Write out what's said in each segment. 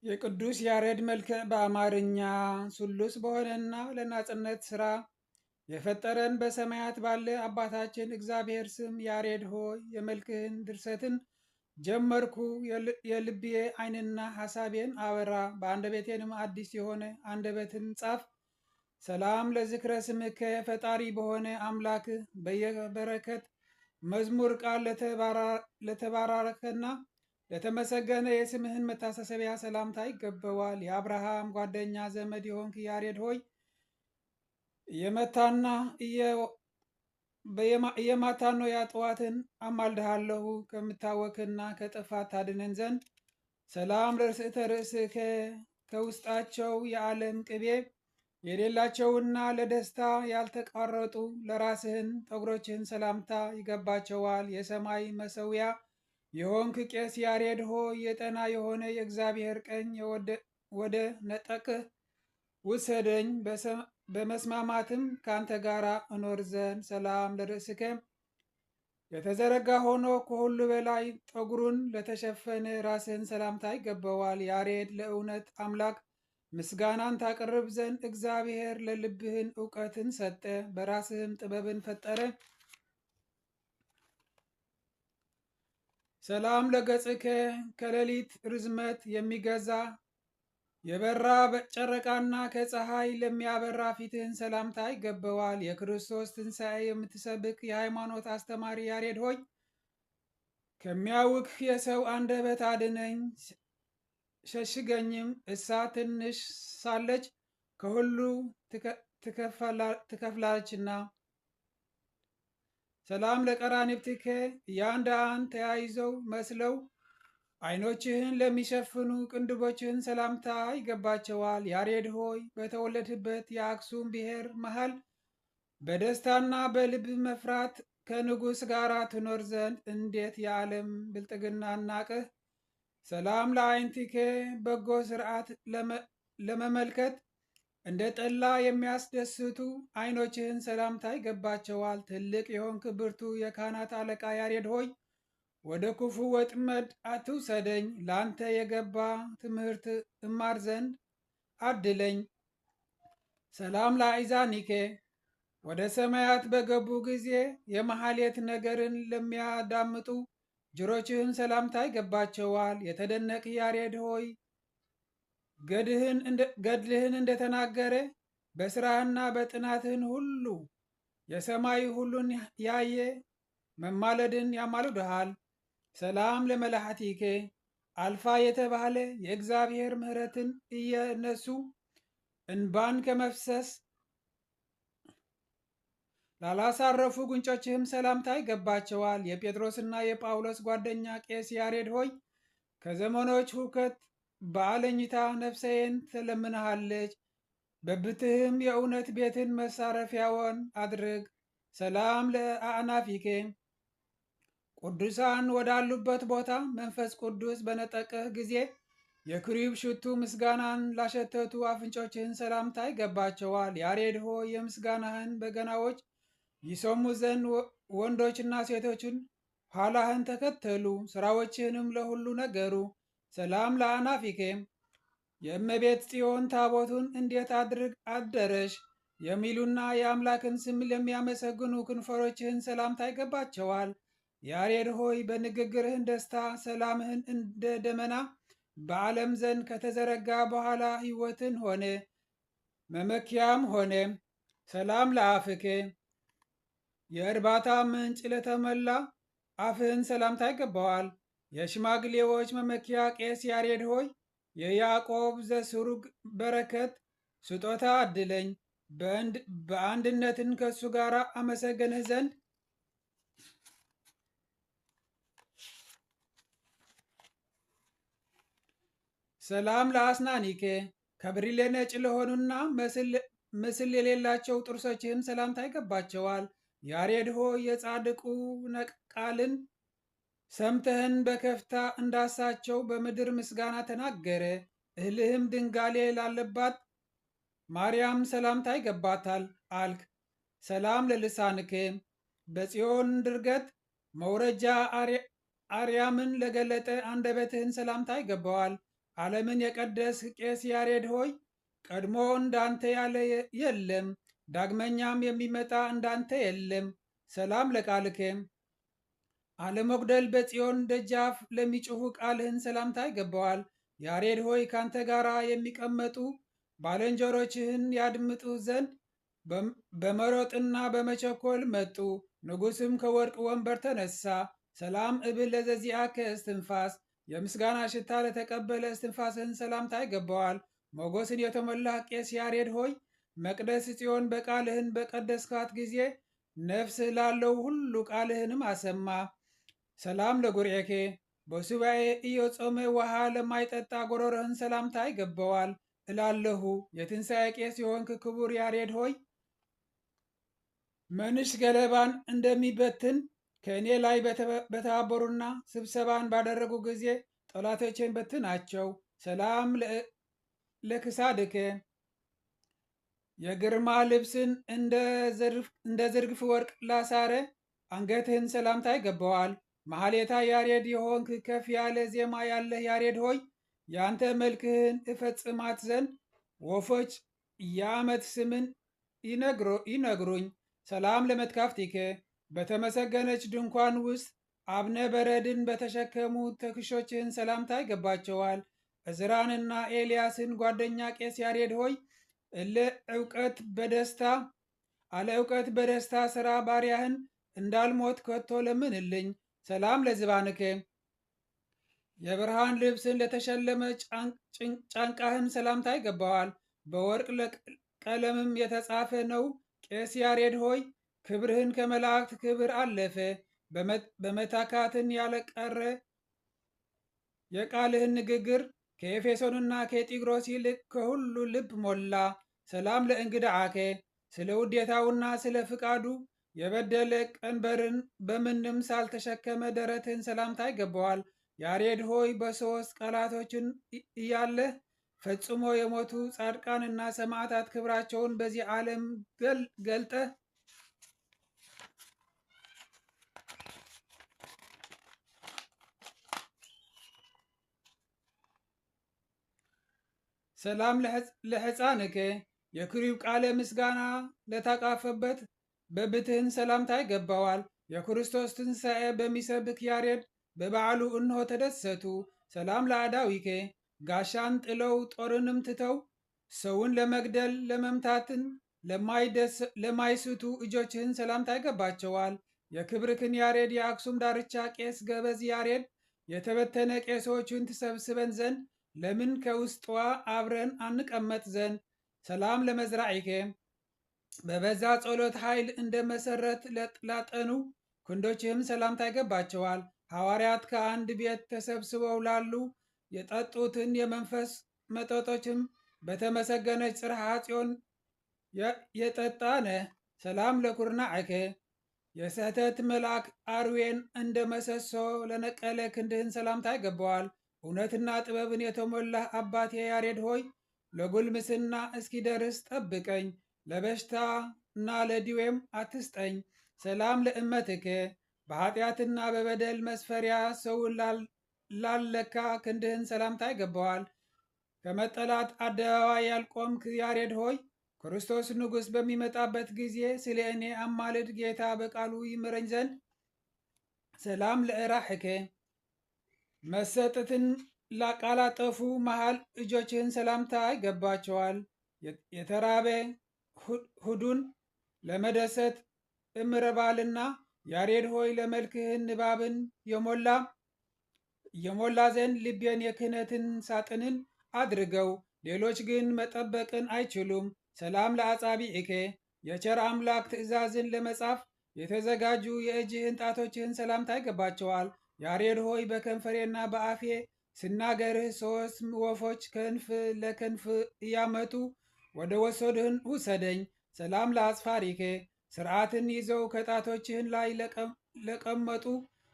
የቅዱስ ያሬድ መልክ በአማርኛ ስሉስ በሆነና ለናጽነት ሥራ የፈጠረን በሰማያት ባለ አባታችን እግዚአብሔር ስም ያሬድ ሆይ የመልክህን ድርሰትን ጀመርኩ። የልቤ ዓይንና ሐሳቤን አበራ፣ በአንደበቴንም አዲስ የሆነ አንደበትን ጻፍ። ሰላም ለዝክረ ስምከ ፈጣሪ በሆነ አምላክ በየበረከት መዝሙር ቃል ለተባረከና ለተመሰገነ የስምህን መታሰቢያ ሰላምታ ይገባዋል። የአብርሃም ጓደኛ ዘመድ የሆንክ ያሬድ ሆይ እየማታን ነው ያጠዋትን አማልድሃለሁ ከምታወክና ከጥፋት ታድነን ዘንድ። ሰላም ለርእስተ ርእስከ ከውስጣቸው የዓለም ቅቤ የሌላቸውና ለደስታ ያልተቋረጡ ለራስህን ጠጉሮችህን ሰላምታ ይገባቸዋል። የሰማይ መሰዊያ የሆንክ ቄስ ያሬድ ሆይ የጠና የሆነ የእግዚአብሔር ቀኝ ወደ ነጠቅህ ውሰደኝ፣ በመስማማትም ካንተ ጋር እኖር ዘንድ። ሰላም ለርእስከ የተዘረጋ ሆኖ ከሁሉ በላይ ጠጉሩን ለተሸፈነ ራስህን ሰላምታ ይገባዋል። ያሬድ ለእውነት አምላክ ምስጋናን ታቀርብ ዘንድ እግዚአብሔር ለልብህን እውቀትን ሰጠ፣ በራስህም ጥበብን ፈጠረ። ሰላም ለገጽከ ከሌሊት ርዝመት የሚገዛ የበራ ጨረቃና ከፀሐይ ለሚያበራ ፊትህን ሰላምታ ይገባዋል። የክርስቶስ ትንሣኤ የምትሰብክ የሃይማኖት አስተማሪ ያሬድ ሆይ ከሚያውክ የሰው አንደበት አድነኝ፣ ሸሽገኝም። እሳት ትንሽ ሳለች ከሁሉ ትከፍላለችና። ሰላም ለቀራንብትከ እያንድ አንድ ተያይዘው መስለው ዓይኖችህን ለሚሸፍኑ ቅንድቦችህን ሰላምታ ይገባቸዋል። ያሬድ ሆይ በተወለድህበት የአክሱም ብሔር መሃል በደስታና በልብ መፍራት ከንጉሥ ጋር ትኖር ዘንድ እንዴት የዓለም ብልጥግና ናቅህ። ሰላም ለዓይንቲከ በጎ ሥርዓት ለመመልከት እንደ ጠላ የሚያስደስቱ ዓይኖችህን ሰላምታ ይገባቸዋል። ትልቅ የሆንክ ብርቱ የካህናት አለቃ ያሬድ ሆይ ወደ ክፉ ወጥመድ አትውሰደኝ፣ ላንተ የገባ ትምህርት እማር ዘንድ አድለኝ። ሰላም ለአእዛኒከ ወደ ሰማያት በገቡ ጊዜ የመሐሌት ነገርን ለሚያዳምጡ ጆሮችህን ሰላምታ ይገባቸዋል። የተደነቅ ያሬድ ሆይ ገድልህን እንደተናገረ በስራህና በጥናትህን ሁሉ የሰማይ ሁሉን ያየ መማለድን ያማልድሃል። ሰላም ለመላእክቲከ አልፋ የተባለ የእግዚአብሔር ምሕረትን እየነሱ እንባን ከመፍሰስ ላላሳረፉ ጉንጮችህም ሰላምታ ይገባቸዋል። የጴጥሮስና የጳውሎስ ጓደኛ ቄስ ያሬድ ሆይ ከዘመኖች ሁከት በአለኝታ ነፍሴን ትለምንሃለች፣ በብትህም የእውነት ቤትን መሳረፊያውን አድርግ። ሰላም ለአእናፊከ ቅዱሳን ወዳሉበት ቦታ መንፈስ ቅዱስ በነጠቀህ ጊዜ የክሪብ ሽቱ ምስጋናን ላሸተቱ አፍንጮችህን ሰላምታ ይገባቸዋል። ያሬድ ሆይ የምስጋናህን በገናዎች ይሰሙ ዘንድ ወንዶችና ሴቶችን ኋላህን ተከተሉ፣ ስራዎችህንም ለሁሉ ነገሩ። ሰላም ለአእናፊከ የእመቤት ጽዮን ታቦቱን እንዴት አድርግ አደረሽ የሚሉና የአምላክን ስም ለሚያመሰግኑ ከንፈሮችህን ሰላምታ ይገባቸዋል። ያሬድ ሆይ በንግግርህን ደስታ ሰላምህን እንደ ደመና በዓለም ዘንድ ከተዘረጋ በኋላ ሕይወትን ሆነ መመኪያም ሆነ። ሰላም ለአፍከ የእርባታ ምንጭ ለተመላ አፍህን ሰላምታ ይገባዋል። የሽማግሌዎች መመኪያ ቄስ ያሬድ ሆይ የያዕቆብ ዘስሩግ በረከት ስጦታ አድለኝ፣ በአንድነትን ከሱ ጋር አመሰገንህ ዘንድ። ሰላም ለአስናኒከ ከብሪሌ ነጭ ለሆኑና ምስል የሌላቸው ጥርሶችህም ሰላምታ ይገባቸዋል። ያሬድ ሆይ የጻድቁ ቃልን ሰምተህን በከፍታ እንዳሳቸው በምድር ምስጋና ተናገረ። እህልህም ድንጋሌ ላለባት ማርያም ሰላምታ ይገባታል አልክ። ሰላም ለልሳንከ በጽዮን ድርገት መውረጃ አርያምን ለገለጠ አንደበትህን ሰላምታ ይገባዋል። ዓለምን የቀደስህ ቄስ ያሬድ ሆይ ቀድሞ እንዳንተ ያለ የለም፣ ዳግመኛም የሚመጣ እንዳንተ የለም። ሰላም ለቃልከም አለመጉደል በጽዮን ደጃፍ ለሚጮኹ ቃልህን ሰላምታ ይገባዋል። ያሬድ ሆይ ካንተ ጋር የሚቀመጡ ባልንጀሮችህን ያድምጡ ዘንድ በመሮጥና በመቸኮል መጡ። ንጉሥም ከወርቅ ወንበር ተነሳ። ሰላም እብል ለዘዚአከ እስትንፋስ የምስጋና ሽታ ለተቀበለ እስትንፋስህን ሰላምታ ይገባዋል። ሞገስን የተሞላህ ቄስ ያሬድ ሆይ መቅደስ ጽዮን በቃልህን በቀደስካት ጊዜ ነፍስህ ላለው ሁሉ ቃልህንም አሰማ። ሰላም ለጉርኤኬ በሱባኤ እየጾመ ውሃ ለማይጠጣ ጎሮሮህን ሰላምታ ይገባዋል እላለሁ። የትንሣኤ ቄስ የሆንክ ክቡር ያሬድ ሆይ መንሽ ገለባን እንደሚበትን ከእኔ ላይ በተባበሩና ስብሰባን ባደረጉ ጊዜ ጠላቶቼን በትናቸው። ሰላም ለክሳድከ የግርማ ልብስን እንደ ዝርግፍ ወርቅ ላሳረ አንገትህን ሰላምታ ይገባዋል። መሐሌታ ያሬድ የሆንክ ከፍ ያለ ዜማ ያለህ ያሬድ ሆይ የአንተ መልክህን እፈጽማት ዘንድ ወፎች የዓመት ስምን ይነግሩኝ። ሰላም ለመትካፍቲከ በተመሰገነች ድንኳን ውስጥ አብነ በረድን በተሸከሙ ትከሻዎችህን ሰላምታ ይገባቸዋል። ዕዝራንና ኤልያስን ጓደኛ ቄስ ያሬድ ሆይ አለ እውቀት በደስታ ሥራ ባሪያህን እንዳልሞት ከቶ ለምንልኝ። ሰላም ለዝባንከ የብርሃን ልብስን ለተሸለመ ጫንቃህን ሰላምታ ይገባዋል። በወርቅ ቀለምም የተጻፈ ነው። ቄስ ያሬድ ሆይ ክብርህን ከመላእክት ክብር አለፈ። በመታካትን ያለቀረ የቃልህን ንግግር ከኤፌሶንና ከጢግሮስ ይልቅ ከሁሉ ልብ ሞላ። ሰላም ለእንግዳአከ ስለ ውዴታውና ስለ ፍቃዱ የበደለ ቀንበርን በምንም ሳልተሸከመ ደረትህን ሰላምታ ይገባዋል። ያሬድ ሆይ በሦስት ቃላቶችን እያለህ ፈጽሞ የሞቱ ጻድቃንና ሰማዕታት ክብራቸውን በዚህ ዓለም ገልጠህ ሰላም ለሕፃንከ የክሪብ ቃለ ምስጋና ለታቃፈበት በብትህን ሰላምታ ይገባዋል። የክርስቶስ ትንሣኤ በሚሰብክ ያሬድ በበዓሉ እንሆ ተደሰቱ። ሰላም ለአዳዊከ ጋሻን ጥለው ጦርንም ትተው ሰውን ለመግደል ለመምታትን ለማይስቱ እጆችህን ሰላምታ ይገባቸዋል። የክብርክን ያሬድ የአክሱም ዳርቻ ቄስ ገበዝ ያሬድ የተበተነ ቄሶችን ትሰብስበን ዘንድ ለምን ከውስጥዋ አብረን አንቀመጥ ዘንድ። ሰላም ለመዝራዒከ በበዛ ጸሎት ኃይል እንደ መሰረት ላጠኑ ክንዶችህም ሰላምታ ይገባቸዋል። ሐዋርያት ከአንድ ቤት ተሰብስበው ላሉ የጠጡትን የመንፈስ መጠጦችም በተመሰገነች ጽርሐ ጽዮን የጠጣነ። ሰላም ለኩርናዕከ የስህተት መልአክ አርዌን እንደ መሰሶ ለነቀለ ክንድህን ሰላምታ ይገባዋል። እውነትና ጥበብን የተሞላህ አባቴ ያሬድ ሆይ ለጉልምስና እስኪደርስ ጠብቀኝ፣ ለበሽታና ለድዌም አትስጠኝ። ሰላም ለእመትከ በኃጢአትና በበደል መስፈሪያ ሰውን ላለካ ክንድህን ሰላምታ ይገባዋል። ከመጠላት አደባባይ ያልቆምክ ያሬድ ሆይ ክርስቶስ ንጉሥ በሚመጣበት ጊዜ ስለ እኔ አማልድ፣ ጌታ በቃሉ ይምረኝ ዘንድ። ሰላም ለእራሕከ መሰጠትን ላቃላጠፉ መሃል እጆችህን ሰላምታ ይገባቸዋል። የተራበ ሁዱን ለመደሰት እምረባልና ያሬድ ሆይ ለመልክህን ንባብን የሞላ ዘንድ ልቤን የክህነትን ሳጥንን አድርገው፣ ሌሎች ግን መጠበቅን አይችሉም። ሰላም ለአጻብዒከ የቸር አምላክ ትእዛዝን ለመጻፍ የተዘጋጁ የእጅህን ጣቶችህን ሰላምታ ይገባቸዋል። ያሬድ ሆይ በከንፈሬና በአፌ ስናገርህ ሦስት ወፎች ክንፍ ለክንፍ እያመጡ ወደ ወሰድህን ውሰደኝ። ሰላም ለአጽፋሪከ ስርዓትን ይዘው ከጣቶችህን ላይ ለቀመጡ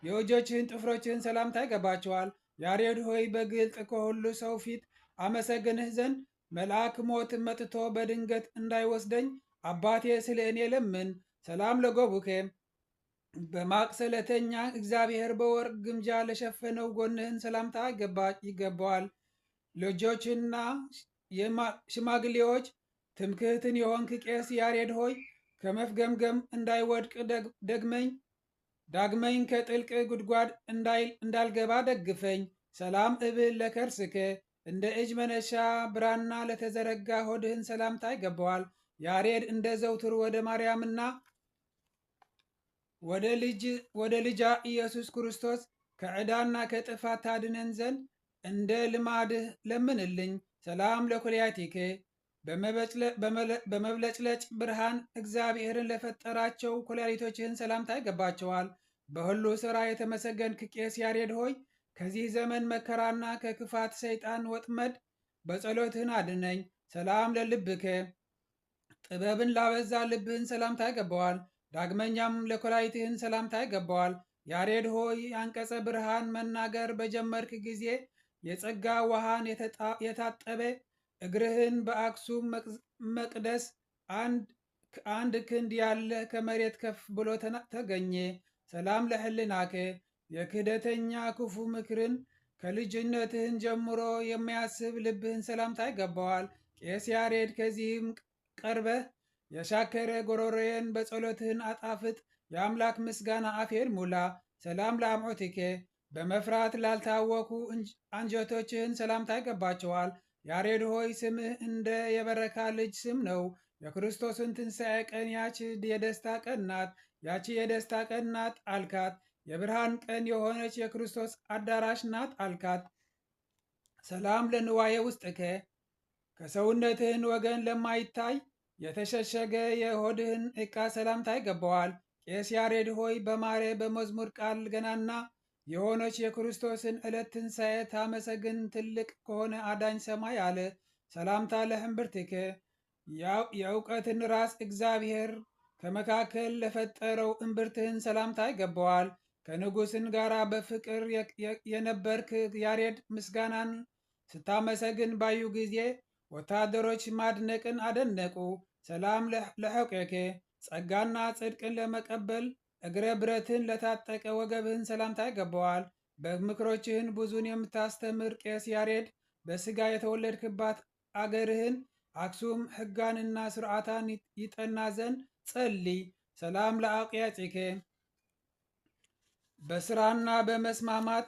የእጆችህን ጥፍሮችህን ሰላምታ ይገባቸዋል። ያሬድ ሆይ በግልጥ ከሁሉ ሰው ፊት አመሰግንህ ዘንድ መልአክ ሞት መጥቶ በድንገት እንዳይወስደኝ አባቴ ስለ እኔ ለምን። ሰላም ለጎቡከ በማቅ ስለተኛ እግዚአብሔር በወርቅ ግምጃ ለሸፈነው ጎንህን ሰላምታ ይገባዋል። ልጆችና ሽማግሌዎች ትምክህትን የሆንክ ቄስ ያሬድ ሆይ ከመፍገምገም እንዳይወድቅ ዳግመኝ ከጥልቅ ጉድጓድ እንዳልገባ ደግፈኝ። ሰላም እብል ለከርስከ እንደ እጅ መነሻ ብራና ለተዘረጋ ሆድህን ሰላምታ ይገባዋል። ያሬድ እንደ ዘውትር ወደ ማርያምና ወደ ልጃ ኢየሱስ ክርስቶስ ከዕዳና ከጥፋት ታድነን ዘንድ እንደ ልማድህ ለምንልኝ። ሰላም ለኩልያቲከ በመብለጭለጭ ብርሃን እግዚአብሔርን ለፈጠራቸው ኩላሊቶችህን ሰላምታ ይገባቸዋል። በሁሉ ሥራ የተመሰገንክ ቄስ ያሬድ ሆይ ከዚህ ዘመን መከራና ከክፋት ሰይጣን ወጥመድ በጸሎትህን አድነኝ። ሰላም ለልብከ ጥበብን ላበዛ ልብህን ሰላምታ ይገባዋል። ዳግመኛም ለኩላሊትህን ሰላምታ ይገባዋል። ያሬድ ሆይ አንቀጸ ብርሃን መናገር በጀመርክ ጊዜ የጸጋ ውሃን የታጠበ እግርህን በአክሱም መቅደስ አንድ ክንድ ያለ ከመሬት ከፍ ብሎ ተገኘ። ሰላም ለሕልናከ የክህደተኛ ክፉ ምክርን ከልጅነትህን ጀምሮ የሚያስብ ልብህን ሰላምታ ይገባዋል። ቄስ ያሬድ ከዚህም ቀርበህ የሻከረ ጎሮሮዬን በጸሎትህን አጣፍጥ፣ የአምላክ ምስጋና አፌን ሙላ። ሰላም ለአምዖቲከ በመፍራት ላልታወኩ አንጀቶችህን ሰላምታ ይገባቸዋል። ያሬድ ሆይ ስምህ እንደ የበረካ ልጅ ስም ነው። የክርስቶስን ትንሣኤ ቀን ያቺ የደስታ ቀን ናት። ያቺ የደስታ ቀን ናት አልካት። የብርሃን ቀን የሆነች የክርስቶስ አዳራሽ ናት አልካት። ሰላም ለንዋየ ውስጥከ ከሰውነትህን ወገን ለማይታይ የተሸሸገ የሆድህን ዕቃ ሰላምታ ይገባዋል። ቄስ ያሬድ ሆይ በማረ በመዝሙር ቃል ገናና የሆነች የክርስቶስን ዕለት ትንሣኤ ታመሰግን ትልቅ ከሆነ አዳኝ ሰማይ አለ። ሰላምታ ለሕምብርትከ የእውቀትን ራስ እግዚአብሔር ከመካከል ለፈጠረው እምብርትህን ሰላምታ ይገባዋል። ከንጉሥን ጋር በፍቅር የነበርክ ያሬድ ምስጋናን ስታመሰግን ባዩ ጊዜ ወታደሮች ማድነቅን አደነቁ። ሰላም ለሐቄከ ጸጋና ጽድቅን ለመቀበል እግረ ብረትን ለታጠቀ ወገብህን ሰላምታ ይገባዋል። በምክሮችህን ብዙን የምታስተምር ቄስ ያሬድ በሥጋ የተወለድክባት አገርህን አክሱም ሕጋንና ስርዓታን ይጠና ዘንድ ጸልይ። ሰላም ለአቅያጺከ በስራና በመስማማት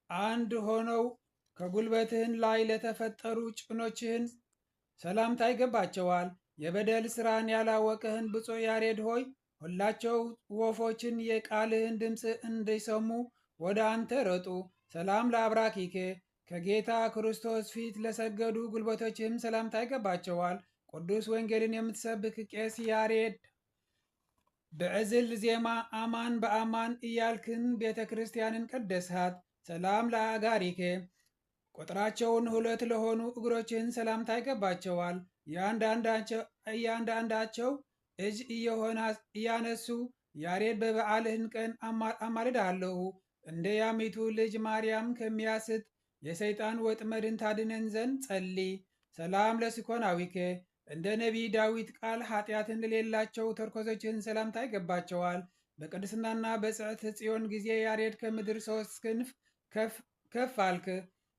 አንድ ሆነው ከጉልበትህን ላይ ለተፈጠሩ ጭኖችህን ሰላምታ ይገባቸዋል። የበደል ስራን ያላወቀህን ብፁዕ ያሬድ ሆይ ሁላቸው ወፎችን የቃልህን ድምፅ እንዲሰሙ ወደ አንተ ረጡ። ሰላም ለአብራኪከ ከጌታ ክርስቶስ ፊት ለሰገዱ ጉልበቶችህም ሰላምታ ይገባቸዋል። ቅዱስ ወንጌልን የምትሰብክ ቄስ ያሬድ በዕዝል ዜማ አማን በአማን እያልክን ቤተ ክርስቲያንን ቀደስሃት። ሰላም ለአጋሪከ ቁጥራቸውን 2 ለሆኑ እግሮችህን ሰላምታ ይገባቸዋል። እያንዳንዳቸው እጅ እያነሱ ያሬድ በበዓልህን ቀን አማልድሃለሁ እንደ ያሚቱ ልጅ ማርያም ከሚያስት የሰይጣን ወጥመድን ታድነን ዘንድ ጸልይ። ሰላም ለሲኮናዊከ እንደ ነቢይ ዳዊት ቃል ኃጢአትን ለሌላቸው ተርኮሶችህን ሰላምታ ይገባቸዋል። በቅድስናና በጽዕት ጽዮን ጊዜ ያሬድ ከምድር 3 ክንፍ ከፍ አልክ።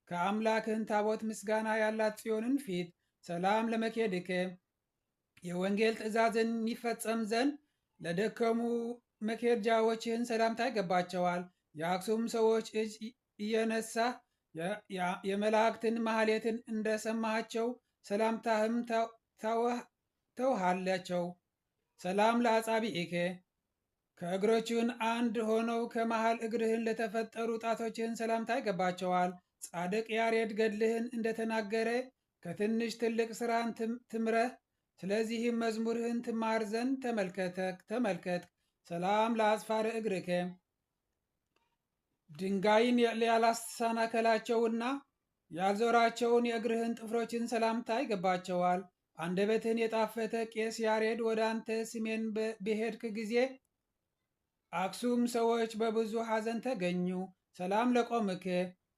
ከአምላክህን ታቦት ምስጋና ያላት ጽዮንን ፊት። ሰላም ለመኬድከ የወንጌል ትእዛዝን ይፈጸም ዘንድ ለደከሙ መኬጃዎችህን ሰላምታ ይገባቸዋል። የአክሱም ሰዎች እጅ እየነሳ የመላእክትን ማህሌትን እንደሰማሃቸው ሰላምታህም ተውሃላቸው። ሰላም ለአጻብዒከ ከእግሮችህን አንድ ሆነው ከመሃል እግርህን ለተፈጠሩ ጣቶችህን ሰላምታ ይገባቸዋል። ጻድቅ ያሬድ ገድልህን እንደተናገረ ከትንሽ ትልቅ ስራን ትምረህ ስለዚህም መዝሙርህን ትማር ዘንድ ተመልከት። ሰላም ለአጽፋረ እግርከ ድንጋይን ያላሰናከላቸውና ያልዞራቸውን የእግርህን ጥፍሮችን ሰላምታ ይገባቸዋል። አንደበትህን የጣፈተ ቄስ ያሬድ ወደ አንተ ስሜን በሄድክ ጊዜ አክሱም ሰዎች በብዙ ሐዘን ተገኙ። ሰላም ለቆምከ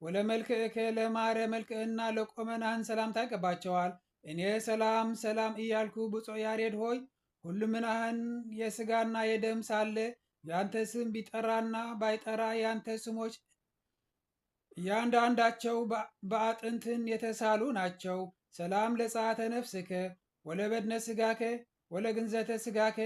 ወለመልክዕከ ለማረ መልክዕና ለቆመናህን ሰላምታ ይገባቸዋል። እኔ ሰላም ሰላም እያልኩ ብፁዕ ያሬድ ሆይ ሁሉምናህን የሥጋና የደም ሳለ ያንተ ስም ቢጠራና ባይጠራ ያንተ ስሞች እያንዳንዳቸው በአጥንትን የተሳሉ ናቸው። ሰላም ለጸአተ ነፍስከ ወለበድነ ስጋከ ወለግንዘተ ስጋከ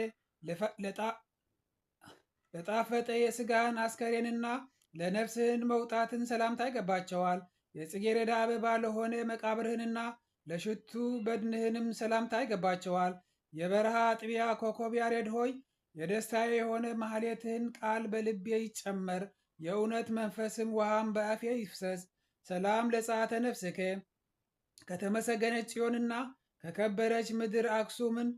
ለጣፈጠ የስጋህን አስከሬንና ለነፍስህን መውጣትን ሰላምታ ይገባቸዋል። የጽጌረዳ አበባ ለሆነ መቃብርህንና ለሽቱ በድንህንም ሰላምታ ይገባቸዋል። የበረሃ አጥቢያ ኮከብ ያሬድ ሆይ የደስታዬ የሆነ ማህሌትህን ቃል በልቤ ይጨመር፣ የእውነት መንፈስም ውሃም በአፌ ይፍሰስ። ሰላም ለጸአተ ነፍስከ ከተመሰገነች ጽዮንና ከከበረች ምድር አክሱምን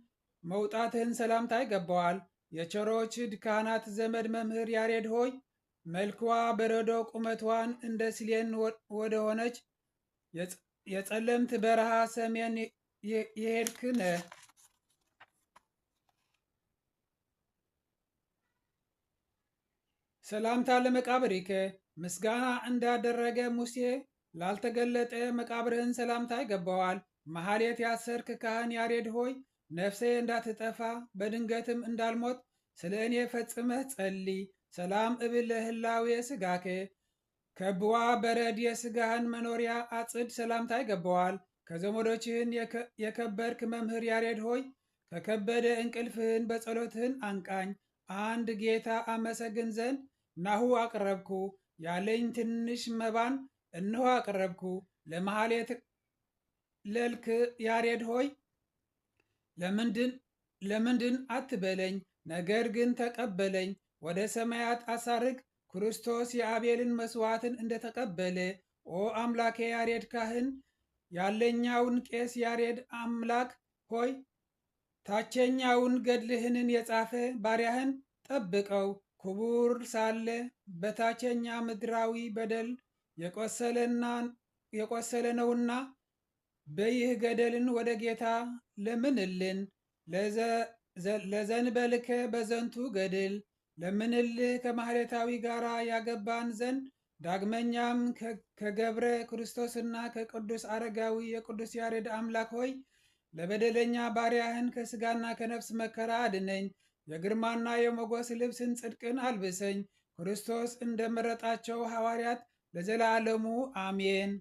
መውጣትህን ሰላምታ ይገባዋል። የቸሮች ካህናት ዘመድ መምህር ያሬድ ሆይ መልክዋ በረዶ ቁመቷን እንደ ሲሌን ወደሆነች የጸለምት በረሃ ሰሜን የሄድክ ነህ። ሰላምታ ለመቃብሪከ ምስጋና እንዳደረገ ሙሴ ላልተገለጠ መቃብርህን ሰላምታ ይገባዋል። መሐሌት ያሰርክ ካህን ያሬድ ሆይ ነፍሴ እንዳትጠፋ በድንገትም እንዳልሞት ስለ እኔ ፈጽመህ ጸልይ። ሰላም እብል ለህላዌ ስጋከ ከብዋ በረድ የስጋህን መኖሪያ አጽድ ሰላምታ ይገባዋል። ከዘመዶችህን የከበርክ መምህር ያሬድ ሆይ ከከበደ እንቅልፍህን በጸሎትህን አንቃኝ። አንድ ጌታ አመሰግን ዘንድ ናሁ አቅረብኩ፣ ያለኝ ትንሽ መባን እነሆ አቅረብኩ። ለመሐሌት ለልክ ያሬድ ሆይ ለምንድን አትበለኝ፣ ነገር ግን ተቀበለኝ። ወደ ሰማያት አሳርግ፣ ክርስቶስ የአቤልን መስዋዕትን እንደተቀበለ። ኦ አምላኬ ያሬድ ካህን ያለኛውን ቄስ ያሬድ አምላክ ሆይ ታችኛውን ገድልህንን የጻፈ ባሪያህን ጠብቀው። ክቡር ሳለ በታችኛ ምድራዊ በደል የቆሰለ ነውና በይህ ገደልን ወደ ጌታ ለምንልን። ለዘንበልከ በዘንቱ ገድል ለምንልህ ከማህሌታዊ ጋር ያገባን ዘንድ። ዳግመኛም ከገብረ ክርስቶስና ከቅዱስ አረጋዊ የቅዱስ ያሬድ አምላክ ሆይ ለበደለኛ ባሪያህን ከስጋና ከነፍስ መከራ አድነኝ። የግርማና የሞገስ ልብስን ጽድቅን አልብሰኝ። ክርስቶስ እንደመረጣቸው ሐዋርያት ለዘላለሙ አሜን።